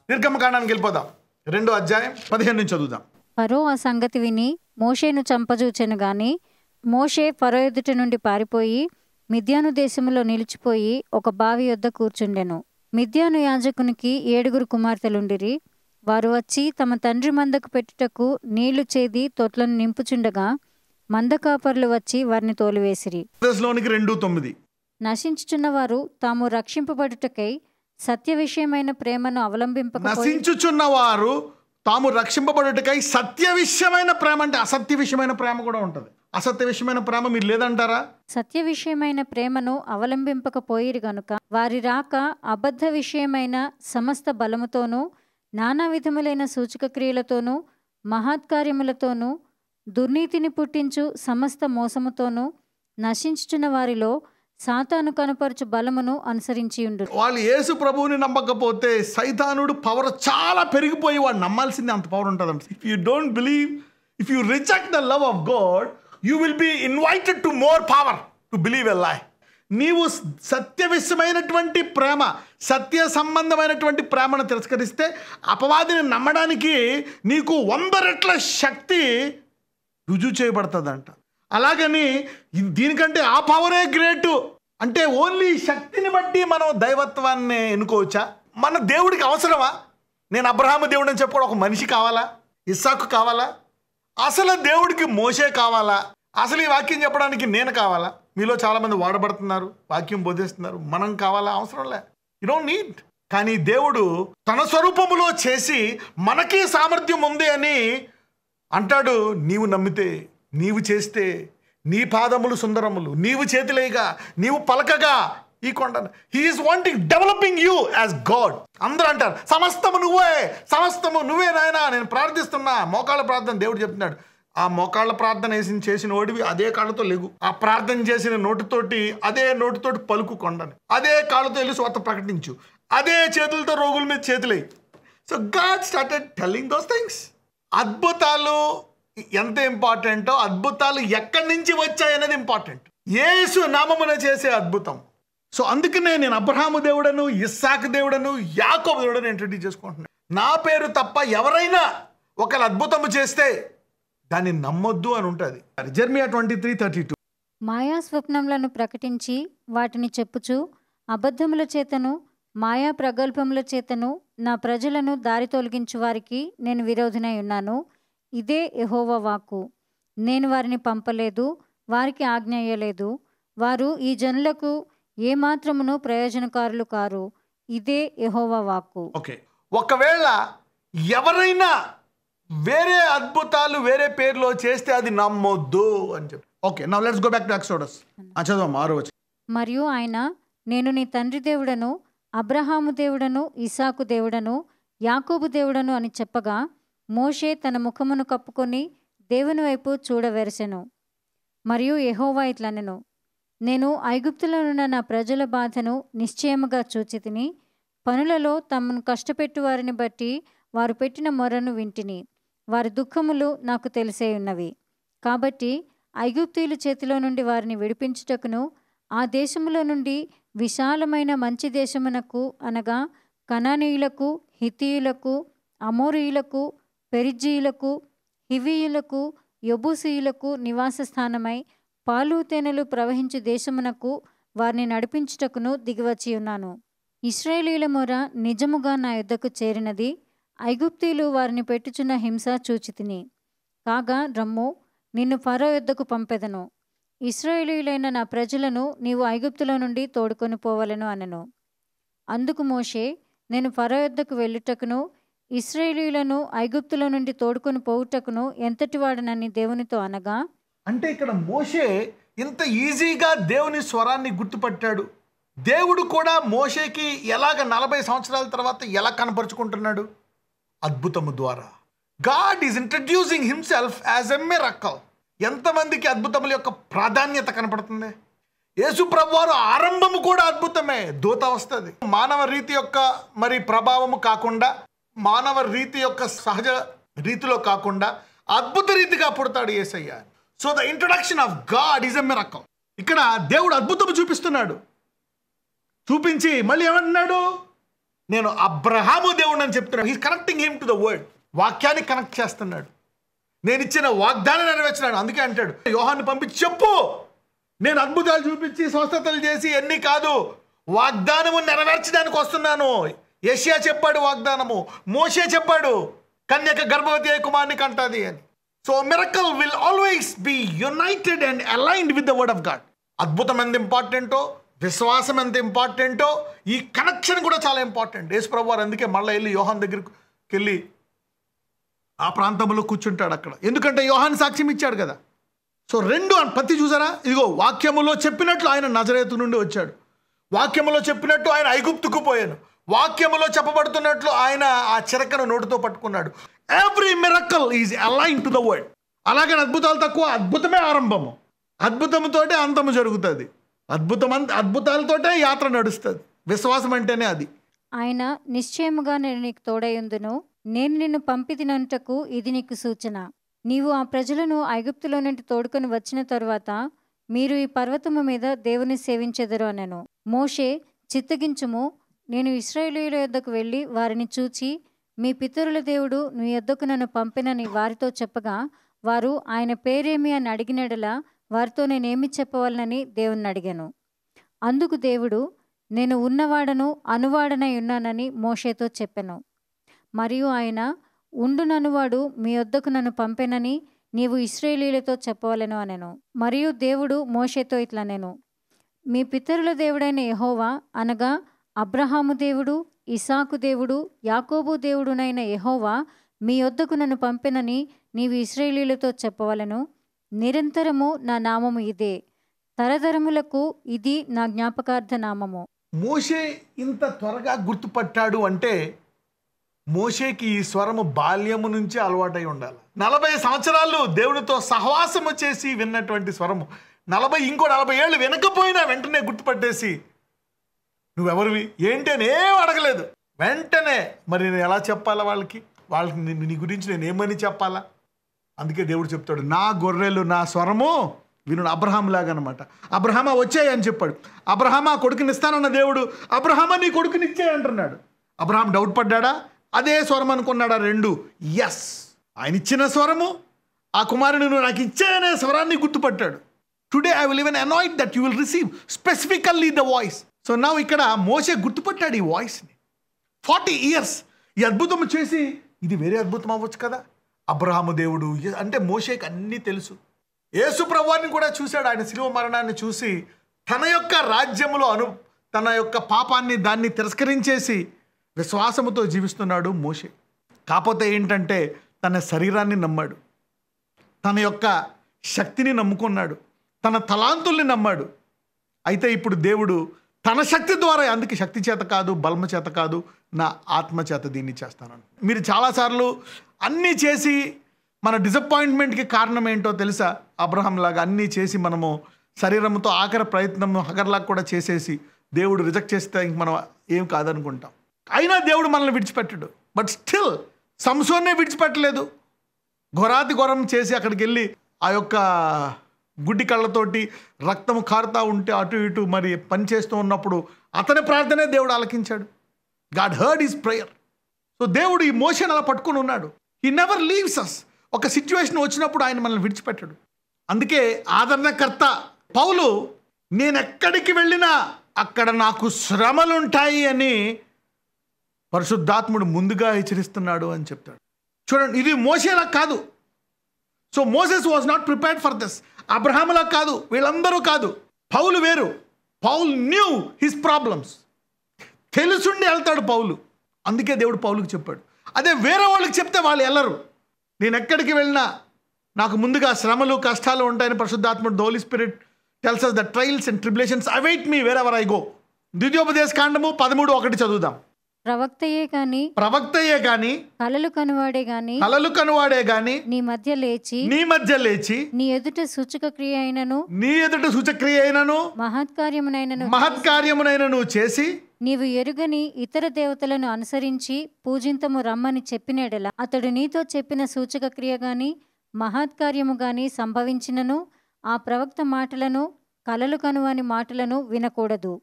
నిర్గమకాండానికి వెళ్ళిపోదాం. 2వ అధ్యాయం 15 నుంచి చదువుదాం. ఫరో ఆ సంగతి విని మోషేను చంపజూచెను గాని మోషే ఫరో ఎదుట నుండి పారిపోయి మిద్యాను దేశములో నిలిచిపోయి ఒక బావి యొద్ద కూర్చుండెను. మిద్యాను యాజకునికి 7 కుమార్తెలుండిరి. వారు వచ్చి తమ తండ్రి మందకు పెట్టుటకు నీళ్లు చేది తొట్లను నింపుచుండగా మందకాపరులు వచ్చి వారిని తోలివేసిరి. 2:9 నశించుచున్న వారు తాము రక్షింపబడుటకై సత్య విషయమైన ప్రేమను అవలంబింపకపోయి నశించుచున్నవారు తాము రక్షింపబడుటకై సత్య విషయమైన ప్రేమ, అంటే అసత్య విషయమైన ప్రేమ కూడా ఉంటుంది. అసత్య విషయమైన ప్రేమ మీరు లేదంటారా? సత్య విషయమైన ప్రేమను అవలంబింపకపోయిరి గనుక వారి రాక అబద్ధ విషయమైన సమస్త బలముతోనూ నానా విధములైన సూచక క్రియలతోనూ మహత్కార్యములతోనూ దుర్నీతిని పుట్టించు సమస్త మోసముతోనూ నశించుచున్న వారిలో సాతాను కనుపరచు బలమును అనుసరించియుండు. వాళ్ళు యేసు ప్రభువుని నమ్మకపోతే సైతానుడు పవర్ చాలా పెరిగిపోయి వాడు నమ్మాల్సిందే అంత పవర్ ఉంటుంది. If you don't believe, if you reject the love of God, you will be invited to more power to believe a lie. నీవు సత్యవిషయమైనటువంటి ప్రేమ, సత్య సంబంధమైనటువంటి ప్రేమను తిరస్కరిస్తే అపవాదిని నమ్మడానికి నీకు 100 రెట్ల శక్తి రుజువు చేయబడుతుందంట. అలాగని దీనికంటే ఆ పవరే గ్రేటు అంటే ఓన్లీ శక్తిని బట్టి మనం దైవత్వాన్ని ఎన్నుకోవచ్చా? మన దేవుడికి అవసరమా? నేను అబ్రహాము దేవుడు అని చెప్పుకోవడం ఒక మనిషి కావాలా? ఇస్సాకు కావాలా? అసలు దేవుడికి మోషే కావాలా? అసలు ఈ వాక్యం చెప్పడానికి నేను కావాలా? మీలో చాలామంది వాడబడుతున్నారు, వాక్యం బోధిస్తున్నారు. మనం కావాలా? అవసరం లే. You don't need. కానీ దేవుడు తన స్వరూపములో చేసి మనకి సామర్థ్యం ఉంది అని అంటాడు. నీవు నమ్మితే, నీవు చేస్తే, నీ పాదములు సుందరములు, నీవు చేతులేగా, నీవు పలకగా ఈ కొండను. He's wanting developing you as God. అందరూ అంటారు సమస్తము నువ్వే, సమస్తము నువ్వే నాయనా, నేను ప్రార్థిస్తున్నా. మోకాళ్ళ ప్రార్థన దేవుడు చెప్తున్నాడు. ఆ మోకాళ్ళ ప్రార్థన చేసిన ఓడివి అదే కాళ్ళతో లెగు. ఆ ప్రార్థన చేసిన నోటితోటి అదే నోటితోటి పలుకు కొండని. అదే కాళ్ళతో వెళ్ళి స్వత ప్రకటించు. అదే చేతులతో రోగుల మీద చేతులే. So God started telling those things. అద్భుతాలు ఎంత ఇంపార్టెంటో అద్భుతాలు ఎక్కడి నుంచి వచ్చాయనేది ఇంపార్టెంట్. యేసు నామమున చేసే అద్భుతం. సో అందుకనే నేను అబ్రహాము దేవుడను, ఇస్సాకు దేవుడను, యాకోబు దేవుడను ఇంట్రడ్యూస్ చేసుకుంటున్నాను. నా పేరు తప్ప ఎవరైనా ఒకళ్ళు అద్భుతము చేస్తే దాన్ని నమ్మొద్దు అని ఉంటుంది. జెర్మియా 23:32. మాయా స్వప్నములను ప్రకటించి వాటిని చెప్పుచు అబద్ధముల చేతను మాయా ప్రగల్భముల చేతను నా ప్రజలను దారి తొలగించు వారికి నేను విరోధినై ఉన్నాను. ఇదే యెహోవా వాక్కు. నేను వారిని పంపలేదు, వారికి ఆజ్ఞేయలేదు. వారు ఈ జనులకు ఏమాత్రమును ప్రయోజనకారులు కారు. ఇదే యెహోవా వాక్కు. ఓకే, ఒకవేళ ఎవరైనా వేరే అద్భుతాలు వేరే పేర్లో చేస్తే అది నమ్మొద్దు అని చెప్పి. Okay, now let's go back to Exodus. చదవం 6వ వచనం. మరియు ఆయన, నేను నీ తండ్రి దేవుడను, అబ్రహాము దేవుడను, ఇస్సాకు దేవుడను, యాకోబు దేవుడను అని చెప్పగా మోషే తన ముఖమును కప్పుకొని దేవుని వైపు చూడవెరసెను. మరియు యెహోవా ఇట్లనెను, నేను ఐగుప్తులోనున్న నా ప్రజల బాధను నిశ్చయముగా చూచితిని. పనులలో తమను కష్టపెట్టు వారిని బట్టి వారు పెట్టిన మొరను వింటిని. వారి దుఃఖములు నాకు తెలిసే ఉన్నవి. కాబట్టి ఐగుప్తీయుల చేతిలో నుండి వారిని విడిపించుటకును ఆ దేశములో నుండి విశాలమైన మంచి దేశమునకు, అనగా కనానీయులకు, హిత్తీయులకు, అమోరీయులకు, పెరిజ్జీయులకు, హివీయులకు, యెబూసీయులకు నివాస స్థానమై పాలు తేనెలు ప్రవహించు దేశమునకు వారిని నడిపించుటకును దిగివచ్చి ఉన్నాను. ఇశ్రాయేలీయుల మొర నిజముగా నా యొద్దకు చేరినది. ఐగుప్తీయులు వారిని పెట్టుచున్న హింస చూచితిని. కాగా రమ్ము, నిన్ను ఫరో యొద్దకు పంపెదను. ఇశ్రాయేలీయులైన నా ప్రజలను నీవు ఐగుప్తులో నుండి తోడుకొని పోవలెను అనెను. అందుకు మోషే, నేను ఫరో యొద్దకు వెళ్ళుటకును ఇశ్రాయేలీయులను ఐగుప్తులో నుండి తోడుకొని పోవుటకును ఎంతటి వాడనని దేవునితో అనగా, అంటే ఇక్కడ మోషే ఇంత ఈజీగా దేవుని స్వరాన్ని గుర్తుపట్టాడు. దేవుడు కూడా మోషేకి ఎలాగ 40 సంవత్సరాల తర్వాత ఎలా కనపరుచుకుంటున్నాడు? అద్భుతము ద్వారా. God is introducing himself as a miracle. ఎంతమందికి అద్భుతముల యొక్క ప్రాధాన్యత కనపడుతుంది? యేసు ప్రభువారు ఆరంభము కూడా అద్భుతమే. దూత వస్తుంది, మానవ రీతి యొక్క మరి ప్రభావము కాకుండా, మానవ రీతి యొక్క సహజ రీతిలో కాకుండా అద్భుత రీతిగా పుడతాడు Yesayya. So the introduction of God is a miracle. ఇక్కడ దేవుడు అద్భుతము చూపిస్తున్నాడు. చూపించి మళ్ళీ ఏమంటున్నాడు? నేను అబ్రహాము దేవుడు అని చెప్తున్నాడు. He's connecting him to the word. వాక్యాన్ని కనెక్ట్ చేస్తున్నాడు. నేను ఇచ్చిన వాగ్దానం నెరవేర్చినాడు. అందుకే అంటాడు, యోహాన్ని పంపించి చెప్పు, నేను అద్భుతాలు చూపించి స్వస్థతలు చేసి ఎన్ని కాదు, వాగ్దానము నెరవేర్చడానికి వస్తున్నాను. యెషయా చెప్పాడు వాగ్దానము, మోషే చెప్పాడు కన్యక గర్భవతి అయ్యే కుమారుని కంటది అని. So miracle will always be United and aligned with the word of God. అద్భుతం ఎంత ఇంపార్టెంటో, విశ్వాసం ఎంత ఇంపార్టెంటో, ఈ కనెక్షన్ కూడా చాలా ఇంపార్టెంట్. యేసు ప్రభువు వారు అందుకే మళ్ళీ వెళ్ళి యోహాన్ దగ్గరికి వెళ్ళి ఆ ప్రాంతంలో కూర్చుంటాడు అక్కడ. ఎందుకంటే యోహాన్ సాక్ష్యం ఇచ్చాడు కదా. సో రెండు పత్తి చూసారా, ఇదిగో వాక్యములో చెప్పినట్లు ఆయన నజరేతు నుండి వచ్చాడు, వాక్యములో చెప్పినట్టు ఆయన ఐగుప్తుకు పోయాను, వాక్యములో చెప్పబడుతున్నట్లు ఆయన ఆ చిరకను నోటితో పట్టుకున్నాడు. Every miracle is align to the word. అలాగే అద్భుతాలు తక్కువ, అద్భుతమే ఆరంభము, అద్భుతంతోటే అంతము జరుగుతుంది, అద్భుతాలతోటే యాత్ర నడుస్తుంది. విశ్వాసం అంటేనే అది. ఆయన నిశ్చయముగా నేను నీకు తోడయుందును, నేను నిన్ను పంపితినంటకు ఇది నీకు సూచన. నీవు ఆ ప్రజలను ఐగుప్తులో నుండి తోడుకొని వచ్చిన తరువాత మీరు ఈ పర్వతము మీద దేవుని సేవించెదరు అనెను. మోషే, చిత్తగించుము, నేను ఇశ్రాయేలీయుల యొద్దకు వెళ్ళి వారిని చూచి, మీ పితరుల దేవుడు నీ యొద్దకు నన్ను పంపినని వారితో చెప్పగా, వారు ఆయన పేరేమి అని అడిగినడలా వారితో నేనేమి చెప్పవలనని దేవుణ్ణి అడిగాను. అందుకు దేవుడు, నేను ఉన్నవాడను అనువాడనై ఉన్నానని మోషేతో చెప్పెను. మరియు ఆయన, ఉండుననువాడు మీ యొద్దకు నన్ను పంపెనని నీవు ఇశ్రాయేలీయులతో చెప్పవలెను అనెను. మరియు దేవుడు మోషేతో ఇట్లనెను, మీ పితరుల దేవుడైన యెహోవా అనగా అబ్రహాము దేవుడు, ఇసాకు దేవుడు, యాకోబు దేవుడునైన యెహోవా మీ యొద్దకు నన్ను పంపెనని నీవు ఇశ్రాయేలీయులతో చెప్పవలెను. నిరంతరము నా నామము ఇదే, తరతరములకు ఇది నా జ్ఞాపకార్థ నామము. మోషే ఇంత త్వరగా గుర్తుపట్టాడు అంటే మోషేకి ఈ స్వరము బాల్యము నుంచి అలవాటై ఉండాలి. 40 సంవత్సరాలు దేవుడితో సహవాసము చేసి విన్నటువంటి స్వరము, 40 ఏళ్ళు వినకపోయినా వెంటనే గుర్తుపట్టేసి, నువ్వెవరివి ఏంటి అని ఏం అడగలేదు, వెంటనే మరి నేను ఎలా చెప్పాలా వాళ్ళకి నీ గురించి నేను ఏమని చెప్పాలా. అందుకే దేవుడు చెప్తాడు, నా గొర్రెలు నా స్వరము విను. అబ్రహాం లాగా అనమాట. అబ్రహామా వచ్చాయి అని చెప్పాడు. అబ్రహామా కొడుకుని ఇస్తానన్న దేవుడు, అబ్రహామా నీ కొడుకుని ఇచ్చాయి అంటున్నాడు. అబ్రహాం డౌట్ పడ్డాడా? అదే స్వరం అనుకున్నాడా? రెండు. ఎస్, ఆయన ఇచ్చిన స్వరము, ఆ కుమారుని నువ్వు నాకు ఇచ్చాయనే స్వరాన్ని గుర్తుపట్టాడు. Today I will even anoint that you will receive specifically the voice. So నా ఇక్కడ మోషే గుర్తుపట్టాడు ఈ వాయిస్ని. 40 years ఈ అద్భుతం చేసి, ఇది వేరే అద్భుతం అవ్వచ్చు కదా, అబ్రహాము దేవుడు అంటే మోషేకి అన్నీ తెలుసు. యేసు ప్రభువుని కూడా చూశాడు. ఆయన శిలువ మరణాన్ని చూసి తన యొక్క రాజ్యములో తన యొక్క పాపాన్ని దాన్ని తిరస్కరించేసి విశ్వాసముతో జీవిస్తున్నాడు మోషే. కాకపోతే ఏంటంటే తన శరీరాన్ని నమ్మాడు, తన యొక్క శక్తిని నమ్ముకున్నాడు, తన తలాంతుల్ని నమ్మాడు. అయితే ఇప్పుడు దేవుడు తన శక్తి ద్వారా, అందుకే శక్తి చేత కాదు, బలము చేత కాదు, నా ఆత్మ చేత దీన్ని చేస్తాను. మీరు చాలాసార్లు అన్నీ చేసి మన డిసప్పాయింట్మెంట్కి కారణం ఏంటో తెలుసా? అబ్రహాం లాగా అన్నీ చేసి మనము శరీరంతో ఆఖరి ప్రయత్నం హగర్లాగా కూడా చేసేసి దేవుడు రిజెక్ట్ చేస్తే ఇంక మనం ఏం కాదనుకుంటాం. అయినా దేవుడు మనల్ని విడిచిపెట్టడు. బట్ స్టిల్ సంసోన్నే విడిచిపెట్టలేదు. ఘోరం చేసి అక్కడికి వెళ్ళి ఆ యొక్క గుడ్డి కళ్ళతోటి రక్తము కారుతూ ఉంటే అటు ఇటు మరి పని చేస్తూ ఉన్నప్పుడు అతని ప్రార్థనే దేవుడు ఆలకించాడు. God heard his prayer. So దేవుడు ఈ మోషన్ అలా పట్టుకొని ఉన్నాడు. He never leaves us. ఒక సిచ్యువేషన్ వచ్చినప్పుడు ఆయన మనల్ని విడిచిపెట్టడు. అందుకే ఆదరణకర్త పౌలు, నేను ఎక్కడికి వెళ్ళినా అక్కడ నాకు శ్రమలుంటాయి అని పరిశుద్ధాత్ముడు ముందుగా హెచ్చరిస్తున్నాడు అని చెప్తాడు. చూడండి, ఇది మోషేలా కాదు. So Moses was not prepared for this. అబ్రహాములా కాదు, వీళ్ళందరూ కాదు. పౌలు వేరు. Paul knew his problems. తెలుసుండి వెళ్తాడు పౌలు. అందుకే దేవుడు పౌలుకి చెప్పాడు. అదే వేరే వాళ్ళకి చెప్తే వాళ్ళు వెళ్ళరు. నేను ఎక్కడికి వెళ్ళినా నాకు ముందుగా శ్రమలు కష్టాలు ఉంటాయని పరిశుద్ధాత్ముడు, the Holy Spirit tells us the trials and tribulations await me wherever I go. ద్వితీయోపదేశ కాండము 13:1 చదువుదాం. ప్రవక్తయే గాని కలలు కనువాడే గాని నీ మధ్య లేచి నీ ఎదుట సూచక క్రియ అయినను మహత్కార్యమునైనను చేసి నీవు ఎరుగని ఇతర దేవతలను అనుసరించి పూజింతము రమ్మని చెప్పినడెలా అతడు నీతో చెప్పిన సూచక క్రియ గాని మహత్కార్యము గాని సంభవించినను ఆ ప్రవక్త మాటలను, కలలు కనువాని మాటలను వినకూడదు.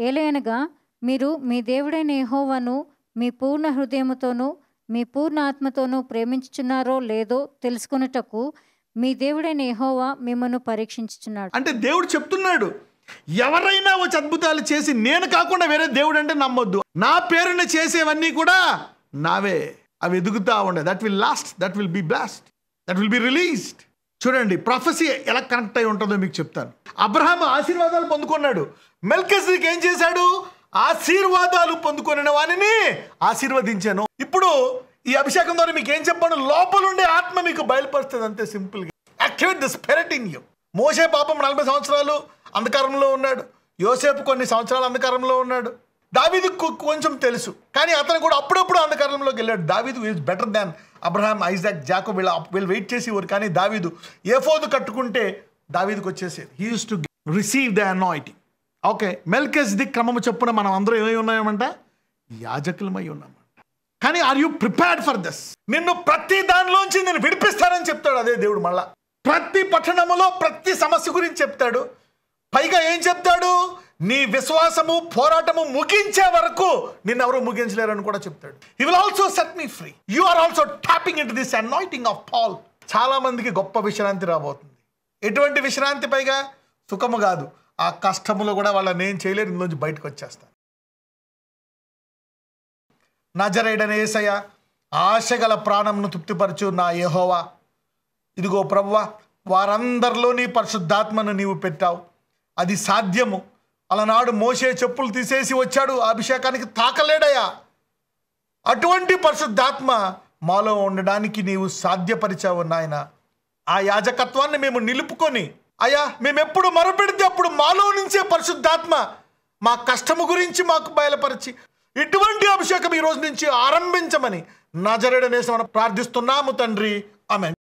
ఏలయనగా మీరు మీ దేవుడైన యెహోవాను మీ పూర్ణ హృదయముతోనూ మీ పూర్ణ ఆత్మతోనూ ప్రేమించుచున్నారో లేదో తెలుసుకొనుటకు మీ దేవుడైన యెహోవా మిమ్మల్ని పరీక్షించుచున్నాడు. అంటే దేవుడు చెప్తున్నాడు, ఎవరైనా వచ్చి అద్భుతాలు చేసి నేను కాకుండా వేరే దేవుడు అంటే నమ్మొద్దు. నా పేరున చేసేవన్నీ కూడా నావే. అవి ఎదుగుతా ఉండే. That will last, that will be blast, that will be released. చూడండి ప్రొఫెసీ ఎలా కనెక్ట్ అయి ఉంటుందో మీకు చెప్తాను. అబ్రహాము ఆశీర్వాదాలు పొందుకున్నాడు. మెల్కిసెదెకు ఏం చేశాడు? ఆశీర్వాదాలు పొందుకున్న వానిని ఆశీర్వదించాను. ఇప్పుడు ఈ అభిషేకం ద్వారా మీకు ఏం చెప్పాను? లోపలుండే ఆత్మ మీకు బయలుపరుస్తుంది. అంతే సింపుల్గా. Activate the spirit in you. మోషే పాపం 40 సంవత్సరాలు అంధకారంలో ఉన్నాడు. యోసేపు కొన్ని సంవత్సరాలు అంధకారంలో ఉన్నాడు. దావీదు కొంచెం తెలుసు, కానీ అతను కూడా అప్పుడప్పుడు అంధకారంలోకి వెళ్ళాడు. దావీదు is better than Abraham, Isaac, Jacob. వీళ్ళు వెయిట్ చేసేవారు, కానీ దావీదు ఏఫోదు కట్టుకుంటే దావీదుకు వచ్చేసేది. He use to receive the anointing. Okay, మెల్కిసెదెకు క్రమము చొప్పున మనం అందరూ ఏమై ఉన్నామంట? యాజకులమై ఉన్నామంట. కానీ are you prepared for this? నిన్ను ప్రతి దానిలోంచి నేను విడిపిస్తానని చెప్తాడు అదే దేవుడు. మళ్ళా ప్రతి పట్టణములో ప్రతి సమస్య గురించి చెప్తాడు. పైగా ఏం చెప్తాడు? నీ విశ్వాసము పోరాటము ముగించే వరకు నిన్నెవరూ ముగించలేరని కూడా చెప్తాడు. He will also set me free. You are also tapping into this anointing of Paul. చాలా మందికి గొప్ప విశ్రాంతి రాబోతుంది. ఎటువంటి విశ్రాంతి? పైగా సుఖము కాదు, ఆ కష్టములో కూడా వాళ్ళని ఏం చేయలేరు, ఇందులోంచి బయటకు వచ్చేస్తాను. నజరేయుడైన యేసయ్య, ఆశగల ప్రాణంను తృప్తిపరచు నా యెహోవా. ఇదిగో ప్రభువా, వారందరిలో నీ పరిశుద్ధాత్మను నీవు పెట్టావు. అది సాధ్యము. అలనాడు మోషే చెప్పులు తీసేసి వచ్చాడు, ఆ అభిషేకానికి తాకలేడయ్యా. అటువంటి పరిశుద్ధాత్మ మాలో ఉండడానికి నీవు సాధ్యపరిచావు నాయన. ఆ యాజకత్వాన్ని మేము నిలుపుకొని అయ్యా, మేము ఎప్పుడు మొరపెడితే అప్పుడు మాలో నుంచే పరిశుద్ధాత్మ మా కష్టము గురించి మాకు బయలుపరిచి ఇటువంటి అభిషేకం ఈ రోజు నుంచి ఆరంభించమని నజరేయుడైన యేసు ప్రార్థిస్తున్నాము తండ్రి. ఆమేన్.